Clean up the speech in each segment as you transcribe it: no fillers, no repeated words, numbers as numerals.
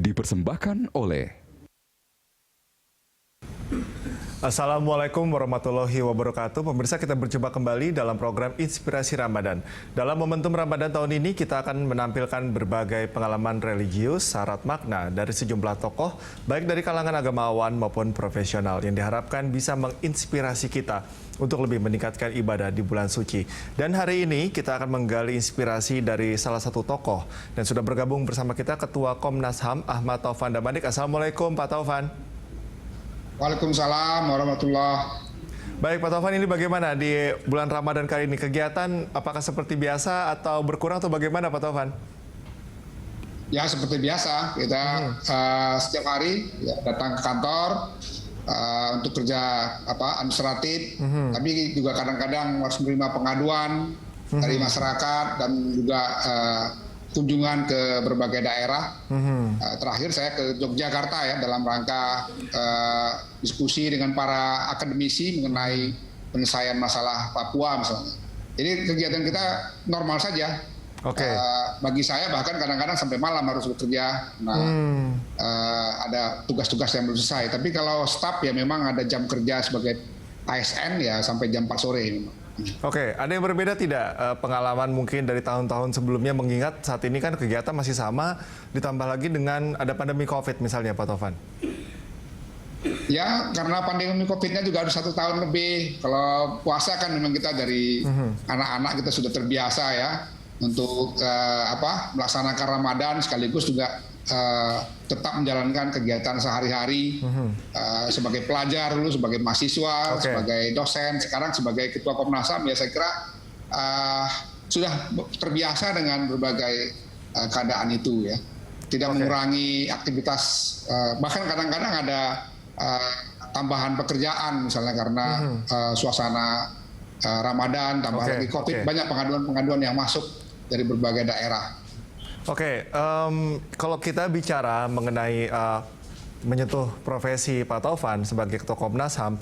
dipersembahkan oleh Assalamualaikum warahmatullahi wabarakatuh. Pemirsa, kita berjumpa kembali dalam program Inspirasi Ramadan. Dalam momentum Ramadan tahun ini, kita akan menampilkan berbagai pengalaman religius syarat makna dari sejumlah tokoh, baik dari kalangan agamawan maupun profesional, yang diharapkan bisa menginspirasi kita untuk lebih meningkatkan ibadah di bulan suci. Dan hari ini kita akan menggali inspirasi dari salah satu tokoh. Dan sudah bergabung bersama kita Ketua Komnas HAM Ahmad Taufan Damanik. Assalamualaikum Pak Taufan. Waalaikumsalam warahmatullahi. Baik Pak Taufan, ini bagaimana di bulan Ramadan kali ini? Kegiatan apakah seperti biasa atau berkurang atau bagaimana Pak Taufan? Ya seperti biasa, kita setiap hari ya, datang ke kantor untuk kerja administratif, tapi juga kadang-kadang harus menerima pengaduan dari masyarakat dan juga kunjungan ke berbagai daerah. Terakhir saya ke Yogyakarta ya dalam rangka diskusi dengan para akademisi mengenai penyelesaian masalah Papua misalnya. Jadi kegiatan kita normal saja. Bagi saya bahkan kadang-kadang sampai malam harus bekerja. Ada tugas-tugas yang belum selesai. Tapi kalau staf ya memang ada jam kerja sebagai ASN ya sampai jam 4 sore. Ada yang berbeda tidak pengalaman mungkin dari tahun-tahun sebelumnya, mengingat saat ini kan kegiatan masih sama, ditambah lagi dengan ada pandemi COVID misalnya Pak Taufan? Ya, karena pandemi COVID-nya juga harus 1 tahun lebih. Kalau puasa kan memang kita dari anak-anak kita sudah terbiasa ya untuk melaksanakan Ramadan sekaligus juga tetap menjalankan kegiatan sehari-hari sebagai pelajar dulu, sebagai mahasiswa, sebagai dosen, sekarang sebagai Ketua Komnas HAM ya saya kira sudah terbiasa dengan berbagai keadaan itu ya. Tidak mengurangi aktivitas, bahkan kadang-kadang ada tambahan pekerjaan misalnya karena suasana Ramadan, tambah lagi COVID, banyak pengaduan-pengaduan yang masuk dari berbagai daerah. Kalau kita bicara mengenai menyentuh profesi Pak Taufan sebagai Ketua Komnas HAM,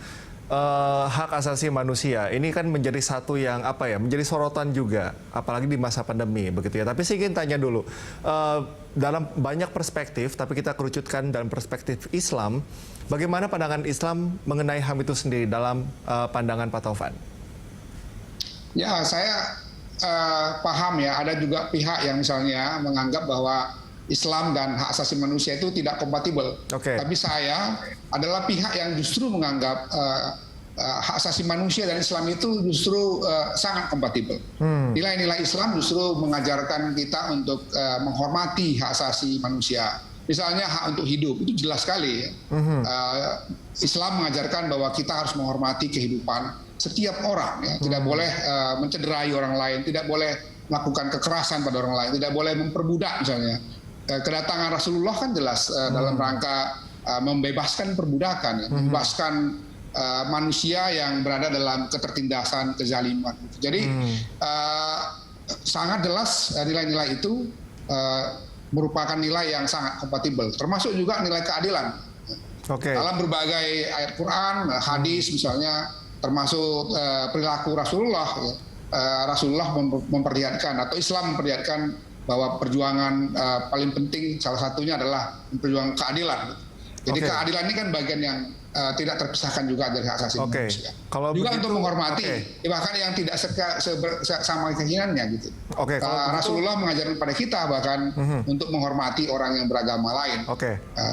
hak asasi manusia ini kan menjadi satu yang menjadi sorotan juga, apalagi di masa pandemi begitu ya. Tapi saya ingin tanya dulu, dalam banyak perspektif, tapi kita kerucutkan dalam perspektif Islam, bagaimana pandangan Islam mengenai HAM itu sendiri dalam pandangan Pak Taufan? Ya, saya paham ya, ada juga pihak yang misalnya menganggap bahwa Islam dan hak asasi manusia itu tidak kompatibel. Tapi saya adalah pihak yang justru menganggap hak asasi manusia dan Islam itu justru sangat kompatibel. Nilai-nilai Islam justru mengajarkan kita untuk menghormati hak asasi manusia. Misalnya hak untuk hidup, itu jelas sekali ya. Islam mengajarkan bahwa kita harus menghormati kehidupan setiap orang ya, tidak boleh mencederai orang lain, tidak boleh melakukan kekerasan pada orang lain, tidak boleh memperbudak misalnya. Kedatangan Rasulullah kan jelas dalam rangka membebaskan perbudakan, ya, membebaskan manusia yang berada dalam ketertindasan, kezaliman. Jadi sangat jelas nilai-nilai itu merupakan nilai yang sangat kompatibel, termasuk juga nilai keadilan. Dalam berbagai ayat Quran, hadis misalnya, termasuk perilaku Rasulullah, Rasulullah memperlihatkan atau Islam memperlihatkan bahwa perjuangan paling penting salah satunya adalah memperjuangkan keadilan. Jadi keadilan ini kan bagian yang tidak terpisahkan juga dari hak asasi manusia. Kalau juga begitu, untuk menghormati, bahkan yang tidak sama keinginannya gitu. Rasulullah mengajarkan pada kita bahkan untuk menghormati orang yang beragama lain.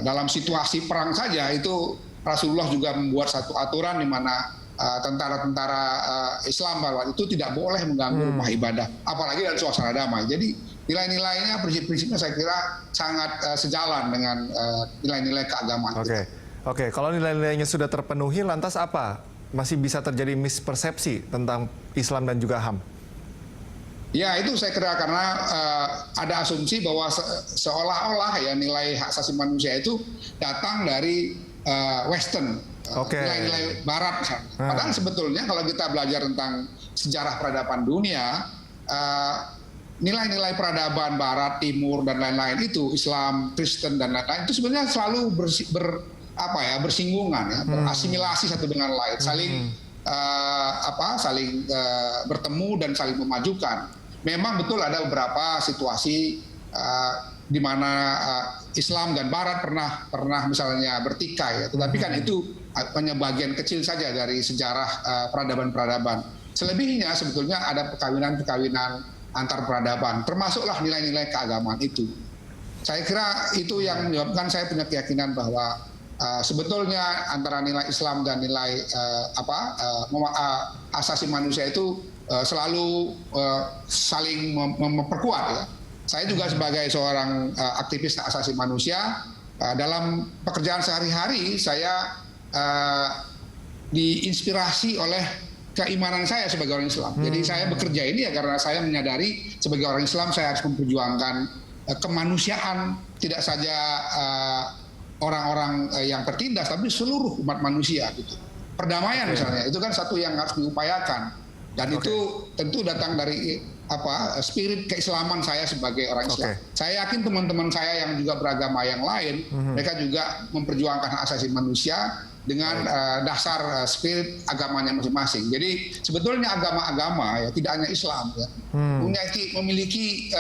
Dalam situasi perang saja itu Rasulullah juga membuat satu aturan di mana tentara-tentara Islam bahwa itu tidak boleh mengganggu rumah ibadah, apalagi dalam suasana damai. Jadi nilai-nilainya, prinsip-prinsipnya saya kira sangat sejalan dengan nilai-nilai keagamaan. Kalau nilai-nilainya sudah terpenuhi, lantas apa? Masih bisa terjadi mispersepsi tentang Islam dan juga HAM? Ya, itu saya kira karena ada asumsi bahwa seolah-olah ya nilai hak asasi manusia itu datang dari Western, nilai-nilai Barat. Padahal sebetulnya kalau kita belajar tentang sejarah peradaban dunia, nilai-nilai peradaban Barat, Timur dan lain-lain itu, Islam, Kristen dan lain-lain itu sebenarnya selalu bersinggungan, ya, berasimilasi satu dengan lain, saling bertemu dan saling memajukan. Memang betul ada beberapa situasi di mana Islam dan Barat pernah misalnya bertikai, tetapi kan itu hanya bagian kecil saja dari sejarah peradaban-peradaban. Selebihnya sebetulnya ada perkawinan-perkawinan antar peradaban, termasuklah nilai-nilai keagamaan itu. Saya kira itu yang menyebabkan saya punya keyakinan bahwa sebetulnya antara nilai Islam dan nilai asasi manusia itu selalu saling memperkuat ya. Saya juga sebagai seorang aktivis asasi manusia, dalam pekerjaan sehari-hari saya diinspirasi oleh keimanan saya sebagai orang Islam. Jadi saya bekerja ini ya karena saya menyadari sebagai orang Islam saya harus memperjuangkan kemanusiaan, tidak saja orang-orang yang tertindas, tapi seluruh umat manusia gitu. Perdamaian misalnya, itu kan satu yang harus diupayakan. Dan itu tentu datang dari spirit keislaman saya sebagai orang Islam. Saya yakin teman-teman saya yang juga beragama yang lain, mereka juga memperjuangkan hak asasi manusia dengan dasar spirit agamanya masing-masing. Jadi sebetulnya agama-agama ya tidak hanya Islam ya, memiliki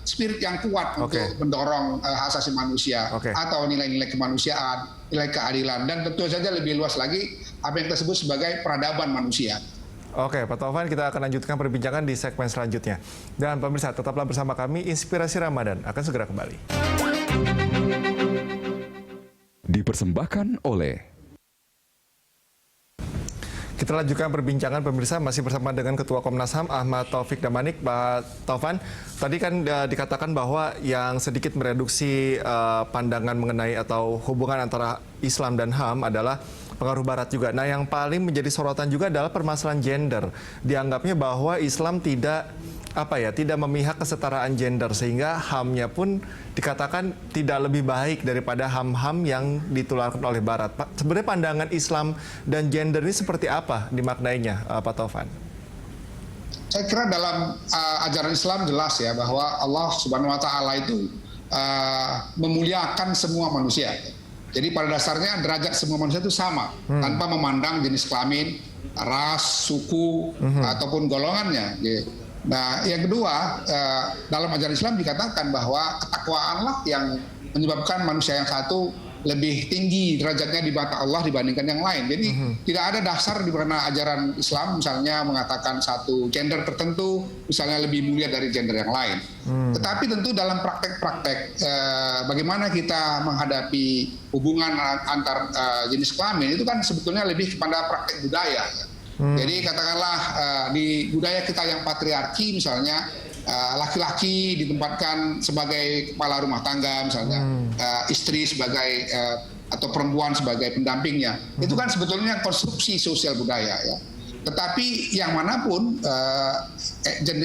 spirit yang kuat untuk mendorong hak asasi manusia atau nilai-nilai kemanusiaan, nilai keadilan, dan tentu saja lebih luas lagi apa yang kita sebut sebagai peradaban manusia. Oke, Pak Taufan, kita akan lanjutkan perbincangan di segmen selanjutnya. Dan pemirsa, tetaplah bersama kami, Inspirasi Ramadan akan segera kembali. Dipersembahkan oleh... Kita lanjutkan perbincangan pemirsa, masih bersama dengan Ketua Komnas HAM Ahmad Taufik Damanik. Pak Taufan, tadi kan dikatakan bahwa yang sedikit mereduksi pandangan mengenai atau hubungan antara Islam dan HAM adalah pengaruh Barat juga. Nah, yang paling menjadi sorotan juga adalah permasalahan gender. Dianggapnya bahwa Islam tidak memihak kesetaraan gender, sehingga HAM-nya pun dikatakan tidak lebih baik daripada HAM-HAM yang ditularkan oleh Barat. Pak, sebenarnya pandangan Islam dan gender ini seperti apa dimaknainya, Pak Taufan? Saya kira dalam ajaran Islam jelas ya bahwa Allah Subhanahu Wa Taala itu memuliakan semua manusia. Jadi pada dasarnya derajat semua manusia itu sama, tanpa memandang jenis kelamin, ras, suku, ataupun golongannya. Nah, yang kedua, dalam ajaran Islam dikatakan bahwa ketakwaanlah yang menyebabkan manusia yang satu lebih tinggi derajatnya di mata Allah dibandingkan yang lain. Jadi tidak ada dasar di mana ajaran Islam misalnya mengatakan satu gender tertentu misalnya lebih mulia dari gender yang lain. Tetapi tentu dalam praktek-praktek bagaimana kita menghadapi hubungan antar jenis kelamin itu kan sebetulnya lebih kepada praktek budaya. Jadi katakanlah di budaya kita yang patriarki misalnya laki-laki ditempatkan sebagai kepala rumah tangga misalnya, istri sebagai atau perempuan sebagai pendampingnya. Itu kan sebetulnya konstruksi sosial budaya ya. Tetapi yang manapun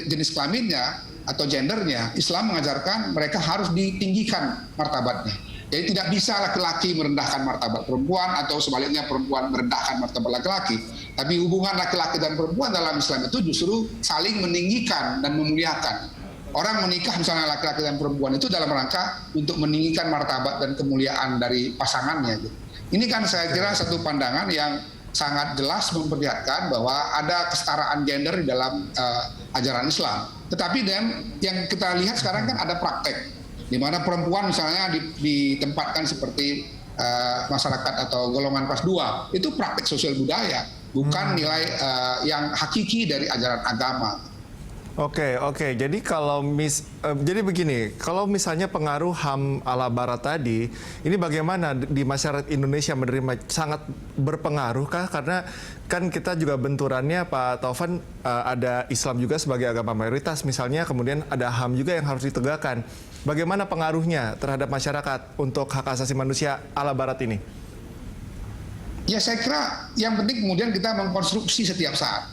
jenis kelaminnya atau gendernya, Islam mengajarkan mereka harus ditinggikan martabatnya. Jadi tidak bisa laki-laki merendahkan martabat perempuan atau sebaliknya perempuan merendahkan martabat laki-laki. Tapi hubungan laki-laki dan perempuan dalam Islam itu justru saling meninggikan dan memuliakan. Orang menikah misalnya laki-laki dan perempuan itu dalam rangka untuk meninggikan martabat dan kemuliaan dari pasangannya. Ini kan saya kira satu pandangan yang sangat jelas memperlihatkan bahwa ada kesetaraan gender di dalam ajaran Islam. Tetapi yang kita lihat sekarang kan ada praktek di mana perempuan misalnya ditempatkan seperti masyarakat atau golongan kelas 2. Itu praktek sosial budaya, bukan nilai yang hakiki dari ajaran agama. Oke. Jadi jadi begini, kalau misalnya pengaruh HAM ala Barat tadi, ini bagaimana di masyarakat Indonesia menerima, sangat berpengaruh kah? Karena kan kita juga benturannya, Pak Taufan, ada Islam juga sebagai agama mayoritas misalnya, kemudian ada HAM juga yang harus ditegakkan. Bagaimana pengaruhnya terhadap masyarakat untuk hak asasi manusia ala Barat ini? Ya saya kira yang penting kemudian kita mengkonstruksi setiap saat.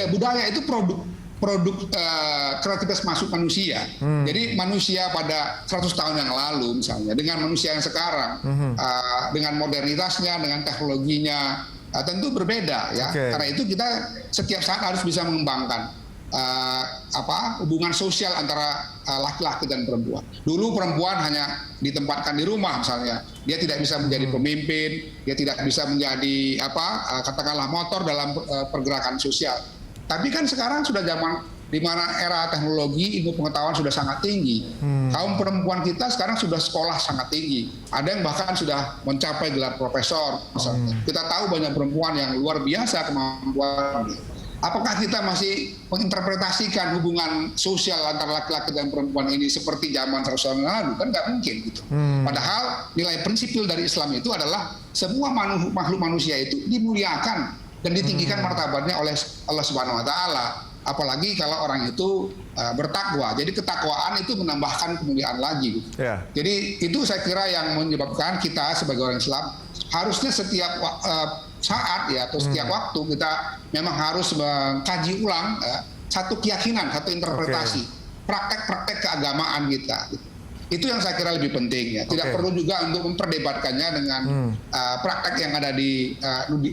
Budaya itu produk kreativitas masuk manusia. Jadi manusia pada 100 tahun yang lalu misalnya dengan manusia yang sekarang dengan modernitasnya, dengan teknologinya tentu berbeda ya. Karena itu kita setiap saat harus bisa mengembangkan hubungan sosial antara laki-laki dan perempuan. Dulu perempuan hanya ditempatkan di rumah misalnya, dia tidak bisa menjadi pemimpin, dia tidak bisa menjadi katakanlah motor dalam pergerakan sosial. Tapi kan sekarang sudah zaman di mana era teknologi, ilmu pengetahuan sudah sangat tinggi. Kaum perempuan kita sekarang sudah sekolah sangat tinggi. Ada yang bahkan sudah mencapai gelar profesor. Kita tahu banyak perempuan yang luar biasa kemampuan. Apakah kita masih menginterpretasikan hubungan sosial antara laki-laki dan perempuan ini seperti zaman 100 tahun lalu? Kan nggak mungkin gitu. Padahal nilai prinsipil dari Islam itu adalah semua makhluk manusia itu dimuliakan dan ditinggikan martabatnya oleh Allah Subhanahu Wa Taala. Apalagi kalau orang itu bertakwa. Jadi ketakwaan itu menambahkan kemuliaan lagi. Yeah. Jadi itu saya kira yang menyebabkan kita sebagai orang Islam harusnya setiap saat ya atau setiap waktu kita memang harus mengkaji ulang satu keyakinan, satu interpretasi, praktek-praktek keagamaan kita. Itu yang saya kira lebih penting ya. Tidak perlu juga untuk memperdebatkannya dengan praktek yang ada di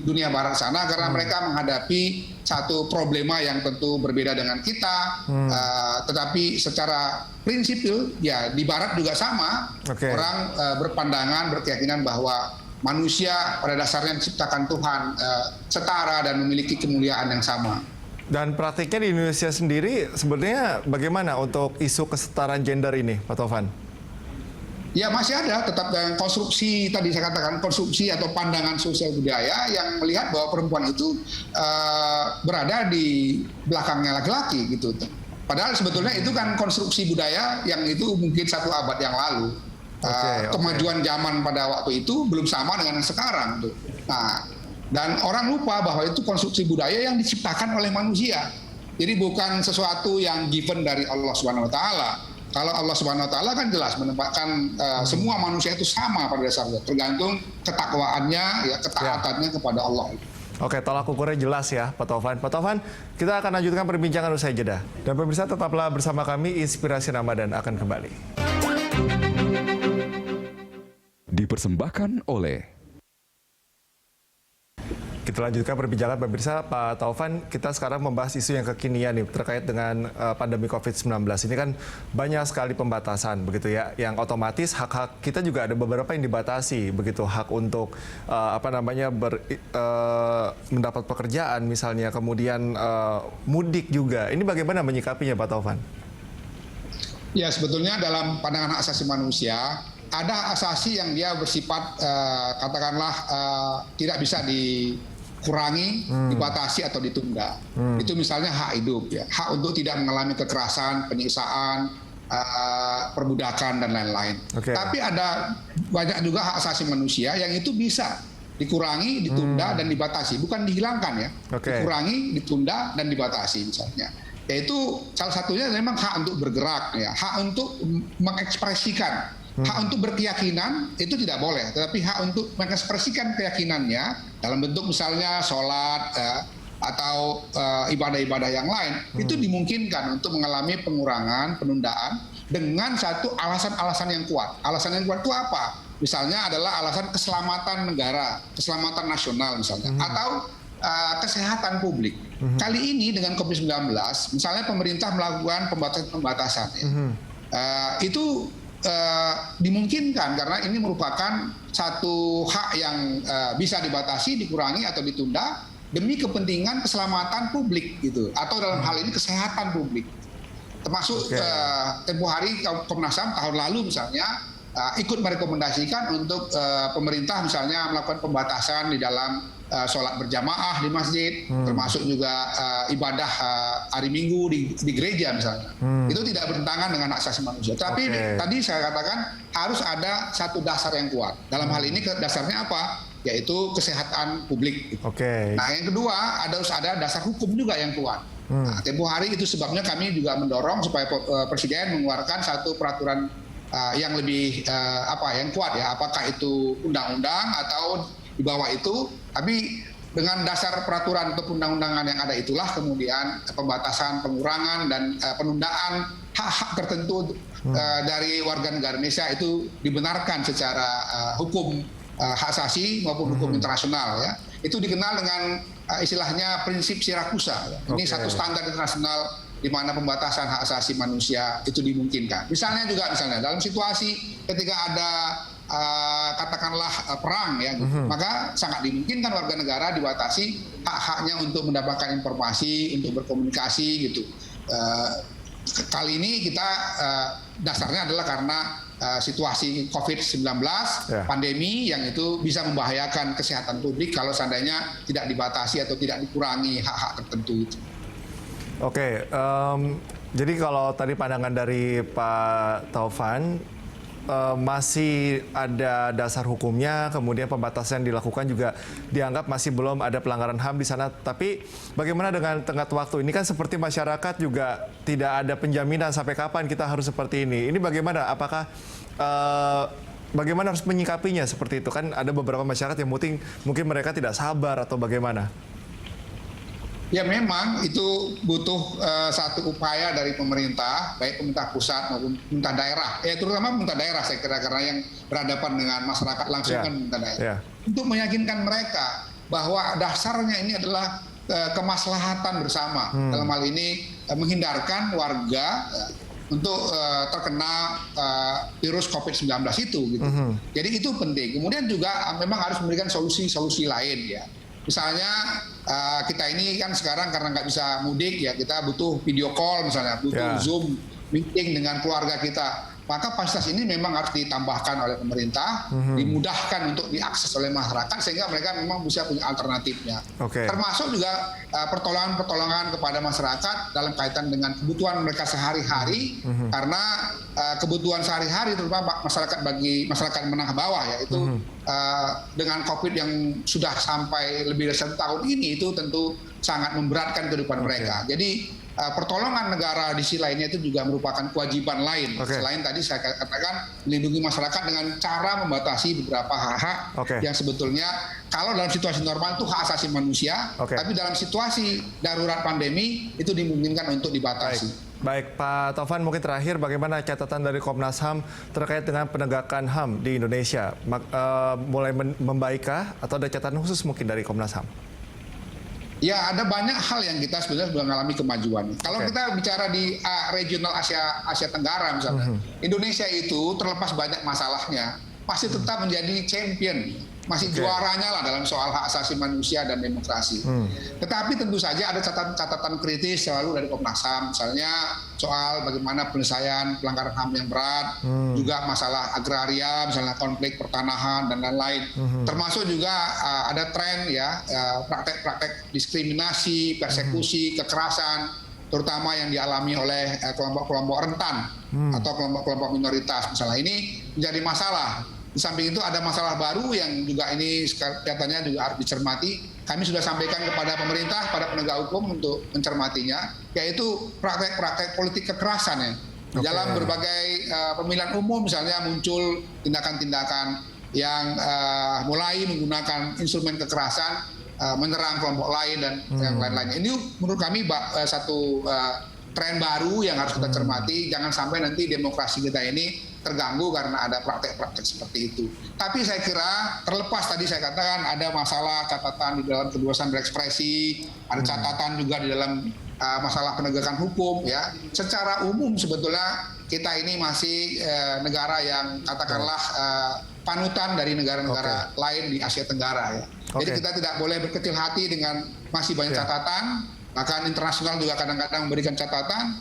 dunia barat sana karena mereka menghadapi satu problema yang tentu berbeda dengan kita. Tetapi secara prinsipil ya di barat juga sama. Orang berpandangan, berkeyakinan bahwa manusia pada dasarnya diciptakan Tuhan setara dan memiliki kemuliaan yang sama. Dan praktiknya di Indonesia sendiri sebenarnya bagaimana untuk isu kesetaraan gender ini, Pak Taufan? Ya masih ada, tetap dengan konstruksi tadi saya katakan konstruksi atau pandangan sosial budaya yang melihat bahwa perempuan itu berada di belakangnya laki-laki gitu. Padahal sebetulnya itu kan konstruksi budaya yang itu mungkin 1 abad yang lalu. Kemajuan zaman pada waktu itu belum sama dengan yang sekarang tuh. Nah, dan orang lupa bahwa itu konstruksi budaya yang diciptakan oleh manusia. Jadi bukan sesuatu yang given dari Allah Subhanahu Wa Taala. Kalau Allah Subhanahu Wa Taala kan jelas menempatkan semua manusia itu sama pada dasarnya, tergantung ketakwaannya, ya ketaatannya kepada Allah. Oke, tolak ukurnya jelas ya, Pak Taufan. Pak Taufan, kita akan lanjutkan perbincangan usai jeda. Dan pemirsa tetaplah bersama kami, Inspirasi Ramadan akan kembali. Dipersembahkan oleh Kita lanjutkan perbincangan pemirsa. Pak Taufan, kita sekarang membahas isu yang kekinian nih terkait dengan pandemi COVID-19. Ini kan banyak sekali pembatasan begitu ya, yang otomatis hak-hak kita juga ada beberapa yang dibatasi begitu, hak untuk mendapat pekerjaan misalnya, kemudian mudik juga. Ini bagaimana menyikapinya, Pak Taufan? Ya, sebetulnya dalam pandangan hak asasi manusia ada hak asasi yang dia bersifat katakanlah tidak bisa dikurangi, dibatasi atau ditunda. Itu misalnya hak hidup ya, hak untuk tidak mengalami kekerasan, penyiksaan, perbudakan dan lain-lain. Tapi ada banyak juga hak asasi manusia yang itu bisa dikurangi, ditunda dan dibatasi, bukan dihilangkan ya. Dikurangi, ditunda dan dibatasi misalnya. Yaitu salah satunya memang hak untuk bergerak ya, hak untuk mengekspresikan. Hak untuk berkeyakinan itu tidak boleh, tetapi hak untuk mengekspresikan keyakinannya dalam bentuk misalnya sholat atau ibadah-ibadah yang lain itu dimungkinkan untuk mengalami pengurangan, penundaan dengan satu alasan-alasan yang kuat. Alasan yang kuat itu apa? Misalnya adalah alasan keselamatan negara, keselamatan nasional misalnya, atau kesehatan publik. Kali ini dengan COVID-19, misalnya pemerintah melakukan pembatasan-pembatasan, itu dimungkinkan karena ini merupakan satu hak yang bisa dibatasi, dikurangi atau ditunda demi kepentingan keselamatan publik gitu, atau dalam hal ini kesehatan publik. Termasuk tempoh hari Komnas HAM tahun lalu misalnya ikut merekomendasikan untuk pemerintah misalnya melakukan pembatasan di dalam sholat berjamaah di masjid, termasuk juga ibadah hari Minggu di gereja misalnya. Itu tidak bertentangan dengan hak asasi manusia. Tapi tadi saya katakan harus ada satu dasar yang kuat. Dalam hal ini dasarnya apa? Yaitu kesehatan publik. Nah, yang kedua harus ada dasar hukum juga yang kuat. Nah, tempoh hari itu sebabnya kami juga mendorong supaya Presiden mengeluarkan satu peraturan yang lebih yang kuat ya. Apakah itu undang-undang atau di bawah itu, tapi dengan dasar peraturan atau undang-undangan yang ada itulah kemudian pembatasan, pengurangan dan penundaan hak-hak tertentu dari warga negara Indonesia itu dibenarkan secara hukum hak asasi maupun hukum internasional ya. Itu dikenal dengan istilahnya prinsip Sirakusa. Ya. Ini satu standar internasional di mana pembatasan hak asasi manusia itu dimungkinkan. Misalnya dalam situasi ketika ada katakanlah perang ya, maka sangat dimungkinkan warga negara dibatasi hak-haknya untuk mendapatkan informasi, untuk berkomunikasi gitu. kali ini kita dasarnya adalah karena situasi COVID-19, pandemi yang itu bisa membahayakan kesehatan publik kalau seandainya tidak dibatasi atau tidak dikurangi hak-hak tertentu. Oke, jadi kalau tadi pandangan dari Pak Taufan, masih ada dasar hukumnya, kemudian pembatasan dilakukan juga dianggap masih belum ada pelanggaran HAM di sana. Tapi bagaimana dengan tenggat waktu? Ini kan seperti masyarakat juga tidak ada penjaminan sampai kapan kita harus seperti ini. Ini bagaimana? Apakah bagaimana harus menyikapinya seperti itu? Kan ada beberapa masyarakat yang mungkin mereka tidak sabar atau bagaimana? Ya memang itu butuh satu upaya dari pemerintah, baik pemerintah pusat maupun pemerintah daerah. Terutama pemerintah daerah saya kira, karena yang berhadapan dengan masyarakat langsung kan pemerintah daerah. Untuk meyakinkan mereka bahwa dasarnya ini adalah kemaslahatan bersama. Dalam hal ini menghindarkan warga untuk terkena virus COVID-19 itu. Gitu. Jadi itu penting. Kemudian juga memang harus memberikan solusi-solusi lain ya. Misalnya kita ini kan sekarang karena nggak bisa mudik ya, kita butuh video call misalnya, butuh Zoom meeting dengan keluarga kita. Maka fasilitas ini memang harus ditambahkan oleh pemerintah, dimudahkan untuk diakses oleh masyarakat sehingga mereka memang bisa punya alternatifnya. Termasuk juga pertolongan-pertolongan kepada masyarakat dalam kaitan dengan kebutuhan mereka sehari-hari, karena kebutuhan sehari-hari terutama masyarakat menengah bawah ya itu dengan COVID yang sudah sampai lebih dari 1 tahun ini itu tentu sangat memberatkan kehidupan mereka. Jadi pertolongan negara di sisi lainnya itu juga merupakan kewajiban lain. Selain tadi saya katakan melindungi masyarakat dengan cara membatasi beberapa hak-hak yang sebetulnya kalau dalam situasi normal itu hak asasi manusia, tapi dalam situasi darurat pandemi itu dimungkinkan untuk dibatasi. Baik, Pak Taufan, mungkin terakhir bagaimana catatan dari Komnas HAM terkait dengan penegakan HAM di Indonesia? Mulai membaikkah atau ada catatan khusus mungkin dari Komnas HAM? Ya, ada banyak hal yang kita sebenarnya sudah mengalami kemajuan. Kalau kita bicara di regional Asia Tenggara misalnya, Indonesia itu terlepas banyak masalahnya, masih tetap menjadi champion, masih juaranya lah dalam soal hak asasi manusia dan demokrasi. Tetapi tentu saja ada catatan kritis selalu dari Komnas HAM, misalnya soal bagaimana penyelesaian pelanggaran HAM yang berat, juga masalah agraria, misalnya konflik pertanahan dan lain-lain. Termasuk juga ada tren ya praktek-praktek diskriminasi, persekusi, kekerasan, terutama yang dialami oleh kelompok-kelompok rentan atau kelompok-kelompok minoritas. Misalnya ini menjadi masalah. Di samping itu ada masalah baru yang juga ini kelihatannya juga harus dicermati. Kami sudah sampaikan kepada pemerintah, pada penegak hukum untuk mencermatinya, yaitu praktek-praktek politik kekerasan ya. Di dalam berbagai pemilihan umum misalnya muncul tindakan-tindakan yang mulai menggunakan instrumen kekerasan, menyerang kelompok lain dan yang lain-lainnya. Ini menurut kami satu tren baru yang harus kita cermati. Jangan sampai nanti demokrasi kita ini terganggu karena ada praktek-praktek seperti itu. Tapi saya kira terlepas tadi saya katakan ada masalah catatan di dalam kebebasan berekspresi, ada catatan juga di dalam masalah penegakan hukum ya. Secara umum sebetulnya kita ini masih negara yang katakanlah panutan dari negara-negara lain di Asia Tenggara ya. Jadi kita tidak boleh berkecil hati dengan masih banyak catatan, bahkan internasional juga kadang-kadang memberikan catatan,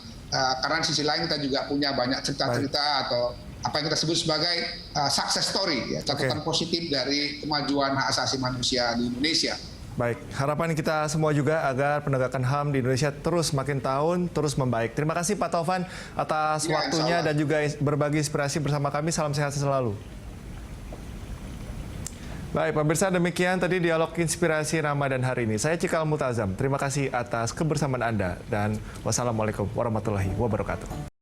karena di sisi lain kita juga punya banyak cerita-cerita atau apa yang kita sebut sebagai success story, ya, catatan positif dari kemajuan hak asasi manusia di Indonesia. Baik, harapan kita semua juga agar penegakan HAM di Indonesia terus makin tahun, terus membaik. Terima kasih Pak Taufan atas waktunya dan juga berbagi inspirasi bersama kami. Salam sehat selalu. Baik, pemirsa, demikian tadi dialog inspirasi Ramadan hari ini. Saya Cikal Multazam. Terima kasih atas kebersamaan Anda dan wassalamualaikum warahmatullahi wabarakatuh.